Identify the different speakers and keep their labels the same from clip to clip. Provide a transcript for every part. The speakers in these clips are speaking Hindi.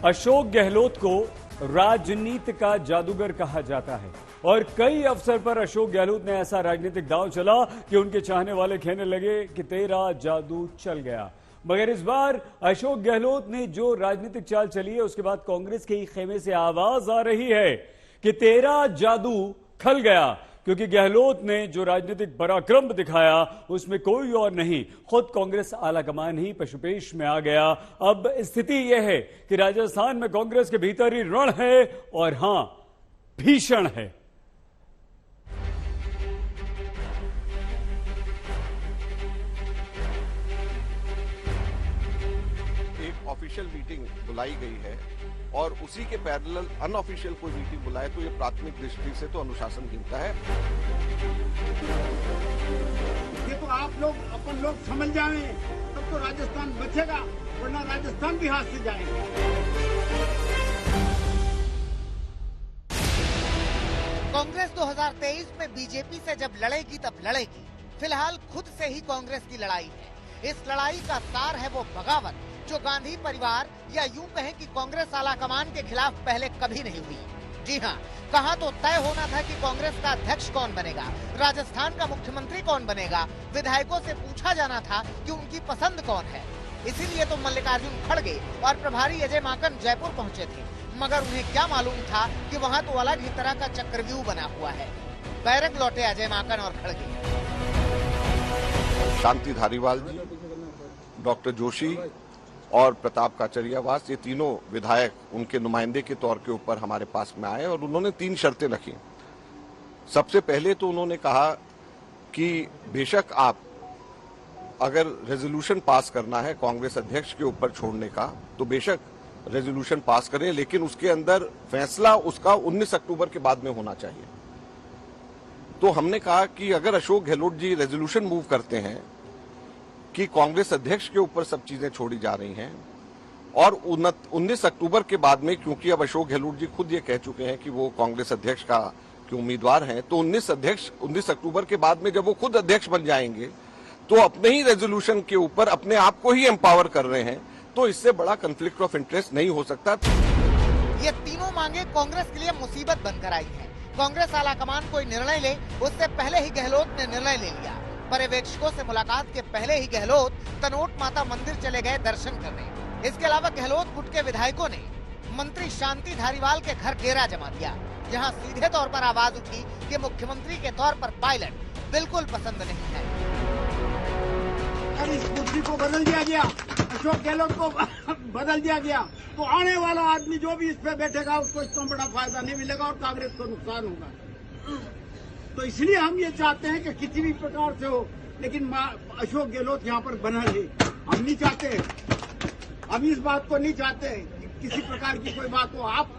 Speaker 1: अशोक गहलोत को राजनीति का जादूगर कहा जाता है और कई अवसर पर अशोक गहलोत ने ऐसा राजनीतिक दांव चला कि उनके चाहने वाले कहने लगे कि तेरा जादू चल गया। मगर इस बार अशोक गहलोत ने जो राजनीतिक चाल चली है उसके बाद कांग्रेस के ही खेमे से आवाज आ रही है कि तेरा जादू खल गया, क्योंकि गहलोत ने जो राजनीतिक पराक्रम दिखाया उसमें कोई और नहीं, खुद कांग्रेस आलाकमान ही पशुपेश में आ गया। अब स्थिति यह है कि राजस्थान में कांग्रेस के भीतर ही रण है और हां, भीषण है।
Speaker 2: एक ऑफिशियल मीटिंग बुलाई गई है और उसी के पैरेलल अनऑफिशियल कोई मीटिंग बुलाए तो ये प्राथमिक दृष्टि से तो अनुशासनहीनता है।
Speaker 3: ये तो आप लोग अपन लोग समझ जाएं तब तो राजस्थान बचेगा, वरना राजस्थान भी हाथ से जाएगा।
Speaker 4: कांग्रेस 2023 में बीजेपी से जब लड़ेगी तब लड़ेगी। फिलहाल खुद से ही कांग्रेस की लड़ाई है। इस लड़ाई का सार है वो बगावत जो गांधी परिवार या यूं कहें कि कांग्रेस आलाकमान के खिलाफ पहले कभी नहीं हुई। जी हां, कहां तो तय होना था कि कांग्रेस का अध्यक्ष कौन बनेगा, राजस्थान का मुख्यमंत्री कौन बनेगा, विधायकों से पूछा जाना था कि उनकी पसंद कौन है। इसीलिए तो मल्लिकार्जुन खड़गे और प्रभारी अजय माकन जयपुर पहुंचे थे, मगर उन्हें क्या मालूम था कि वहां तो अलग ही तरह का चक्रव्यूह बना हुआ है। बैरक लौटे अजय माकन और खड़गे।
Speaker 2: शांति धारीवाल जी, डॉक्टर जोशी और प्रताप काचरियावास, ये तीनों विधायक उनके नुमाइंदे के तौर के ऊपर हमारे पास में आए और उन्होंने 3 शर्तें रखी। सबसे पहले तो उन्होंने कहा कि बेशक आप अगर रेजोल्यूशन पास करना है कांग्रेस अध्यक्ष के ऊपर छोड़ने का तो बेशक रेजोल्यूशन पास करें, लेकिन उसके अंदर फैसला उसका 19 अक्टूबर के बाद में होना चाहिए। तो हमने कहा कि अगर अशोक गहलोत जी रेजोल्यूशन मूव करते हैं कि कांग्रेस अध्यक्ष के ऊपर सब चीजें छोड़ी जा रही हैं और 19 अक्टूबर के बाद में, क्योंकि अब अशोक गहलोत जी खुद ये कह चुके हैं कि वो कांग्रेस अध्यक्ष का के उम्मीदवार हैं, तो 19 अक्टूबर के बाद में जब वो खुद अध्यक्ष बन जाएंगे तो अपने ही रेजोल्यूशन के ऊपर अपने आप को ही एम्पावर कर रहे हैं, तो इससे बड़ा कॉन्फ्लिक्ट ऑफ इंटरेस्ट नहीं हो सकता।
Speaker 4: ये तीनों मांगे कांग्रेस के लिए मुसीबत बनकर आई है। कांग्रेस आलाकमान कोई निर्णय ले उससे पहले ही गहलोत ने निर्णय ले लिया। पर्यवेक्षकों से मुलाकात के पहले ही गहलोत तनोट माता मंदिर चले गए दर्शन करने। इसके अलावा गहलोत गुट के विधायकों ने मंत्री शांति धारीवाल के घर डेरा जमा दिया, जहां सीधे तौर पर आवाज उठी कि मुख्यमंत्री के तौर पर पायलट बिल्कुल पसंद नहीं है।
Speaker 3: अगर इस बुद्धि को बदल दिया गया, अशोक गहलोत को बदल दिया गया, तो आने वाला आदमी जो भी इस पे बैठेगा उसको इसका बड़ा फायदा नहीं मिलेगा और कांग्रेस को नुकसान होगा। तो इसलिए हम ये चाहते हैं कि किसी भी प्रकार से हो, लेकिन अशोक गहलोत यहाँ पर बना रहे। हम नहीं चाहते, हम इस बात को नहीं चाहते कि किसी प्रकार की कोई बात हो। आप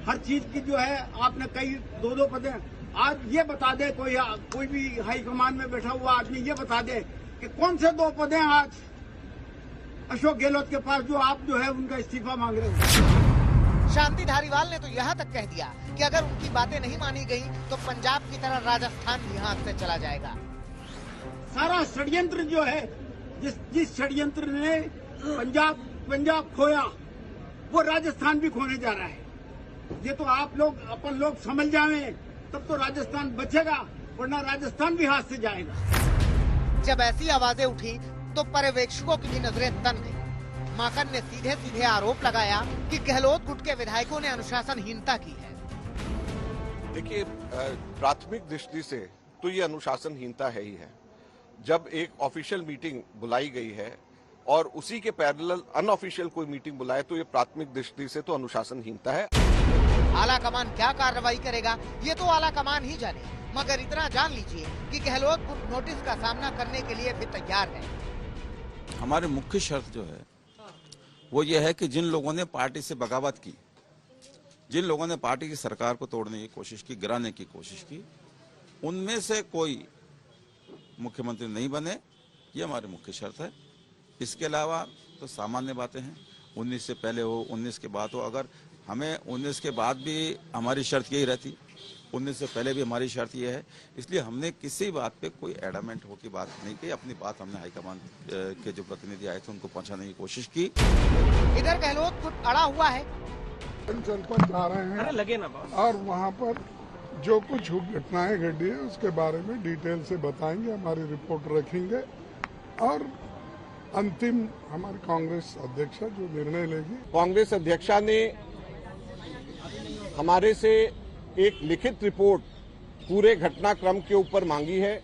Speaker 3: हर चीज की जो है आपने कई 2-2 पदें, आज ये बता दे कोई भी हाईकमान में बैठा हुआ आदमी ये बता दे कि कौन से 2 पदें आज अशोक गहलोत के पास जो आप जो है उनका इस्तीफा मांग रहे हैं।
Speaker 4: शांति धारीवाल ने तो यहाँ तक कह दिया कि अगर उनकी बातें नहीं मानी गई तो पंजाब की तरह राजस्थान भी हाथ से चला जाएगा।
Speaker 3: सारा षड्यंत्र जो है, जिस षड्यंत्र ने पंजाब खोया वो राजस्थान भी खोने जा रहा है। ये तो आप लोग अपन लोग समझ जाएं तब तो राजस्थान बचेगा, वरना राजस्थान भी हाथ से जाएगा।
Speaker 4: जब ऐसी आवाजें उठी तो पर्यवेक्षकों की भी नजरें तन गई। माकन ने सीधे सीधे आरोप लगाया कि गहलोत गुट के विधायकों ने अनुशासनहीनता की है।
Speaker 2: देखिए, प्राथमिक दृष्टि से तो ये अनुशासनहीनता है ही है। जब एक ऑफिशियल मीटिंग बुलाई गई है और उसी के पैरेलल अनऑफिशियल कोई मीटिंग बुलाए तो ये प्राथमिक दृष्टि से तो अनुशासनहीनता है।
Speaker 4: आलाकमान क्या कार्रवाई करेगा ये तो आलाकमान ही जाने, मगर इतना जान लीजिए कि गहलोत गुट नोटिस का सामना करने के लिए भी तैयार है।
Speaker 5: हमारी मुख्य शर्त जो है वो ये है कि जिन लोगों ने पार्टी से बगावत की, जिन लोगों ने पार्टी की सरकार को तोड़ने की कोशिश की, गिराने की कोशिश की, उनमें से कोई मुख्यमंत्री नहीं बने, ये हमारी मुख्य शर्त है। इसके अलावा तो सामान्य बातें हैं, 19 से पहले हो, 19 के बाद हो। अगर हमें 19 के बाद भी हमारी शर्त यही रहती, 19 से पहले भी हमारी शर्त ये है, इसलिए हमने किसी बात पे कोई एडमेंट हो की बात नहीं की। अपनी बात हमने हाईकमान के जो प्रतिनिधि आए थे उनको पहुंचाने की कोशिश की।
Speaker 4: इधर गहलोत गुट अड़ा हुआ है
Speaker 6: जनपद जा रहे हैं
Speaker 7: लगे ना
Speaker 6: और वहाँ पर जो कुछ घटनाएं घटी है उसके बारे में डिटेल से बताएंगे, हमारी रिपोर्ट रखेंगे और अंतिम हमारी कांग्रेस अध्यक्षा जो निर्णय लेगी।
Speaker 2: कांग्रेस अध्यक्षा ने हमारे से एक लिखित रिपोर्ट पूरे घटनाक्रम के ऊपर मांगी है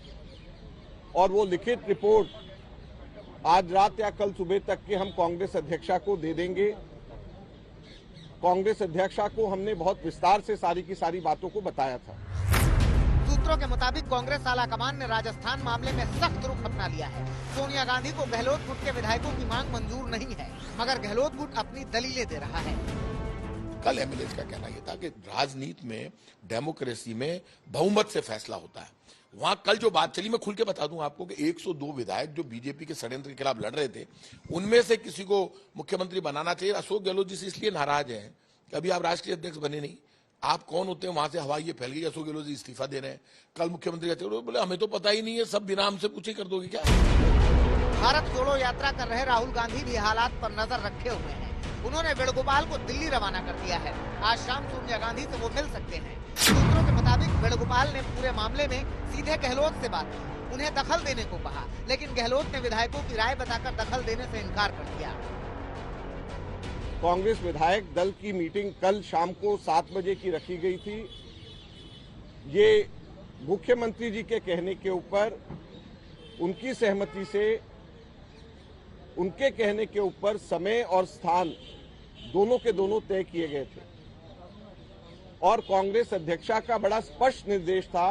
Speaker 2: और वो लिखित रिपोर्ट आज रात या कल सुबह तक के हम कांग्रेस अध्यक्षा को दे देंगे। कांग्रेस अध्यक्षा को हमने बहुत विस्तार से सारी की सारी बातों को बताया था।
Speaker 4: सूत्रों के मुताबिक कांग्रेस आलाकमान ने राजस्थान मामले में सख्त रुख अपना लिया है। सोनिया गांधी को गहलोत गुट के विधायकों की मांग मंजूर नहीं है, मगर गहलोत गुट अपनी दलीलें दे रहा है।
Speaker 8: कल एमएलए का कहना यह था कि राजनीति में, डेमोक्रेसी में बहुमत से फैसला होता है। वहां कल जो बात चली, मैं खुल के बता दूं आपको कि 102 विधायक जो बीजेपी के षड्यंत्र के खिलाफ लड़ रहे थे, उनमें से किसी को मुख्यमंत्री बनाना चाहिए। अशोक गहलोत जी से इसलिए नाराज हैं कि अभी आप राष्ट्रीय अध्यक्ष बने नहीं, आप कौन होते हैं, वहां से हवा ये फैल गई, अशोक गहलोत जी इस्तीफा दे रहे हैं। कल मुख्यमंत्री कहते बोले हमें तो पता ही नहीं है, सब बिना हमसे पूछे कर दोगे क्या।
Speaker 4: भारत जोड़ो यात्रा कर रहे राहुल गांधी भी हालात पर नजर रखे हुए हैं। उन्होंने वेणुगोपाल को दिल्ली रवाना कर दिया है। आज शाम सोनिया गांधी से वो मिल सकते हैं। सूत्रों के मुताबिक वेणुगोपाल ने पूरे मामले में सीधे गहलोत से बात की, उन्हें दखल देने को कहा, लेकिन गहलोत ने विधायकों की राय बताकर दखल देने से इनकार कर दिया।
Speaker 2: कांग्रेस विधायक दल की मीटिंग कल शाम को 7 बजे की रखी गई थी। ये मुख्यमंत्री जी के कहने के ऊपर, उनकी सहमति से, उनके कहने के ऊपर समय और स्थान दोनों के दोनों तय किए गए थे और कांग्रेस अध्यक्षा का बड़ा स्पष्ट निर्देश था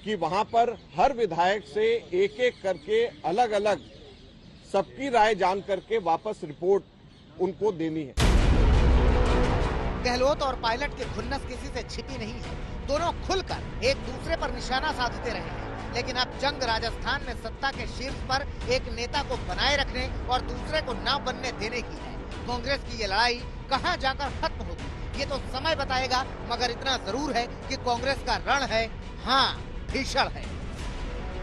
Speaker 2: कि वहां पर हर विधायक से एक एक करके अलग अलग सबकी राय जान करके वापस रिपोर्ट उनको देनी है।
Speaker 4: गहलोत और पायलट की खुन्नस किसी से छिपी नहीं है। दोनों खुलकर एक दूसरे पर निशाना साधते रहे हैं, लेकिन अब जंग राजस्थान में सत्ता के शीर्ष पर एक नेता को बनाए रखने और दूसरे को न बनने देने की है। कांग्रेस की ये लड़ाई कहां जाकर खत्म होगी ये तो समय बताएगा, मगर इतना जरूर है कि कांग्रेस का रण है, हाँ भीषण है।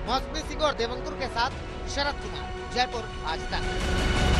Speaker 4: मौसमी सिंह और देवंकुर के साथ शरद कुमार, जयपुर आज तक।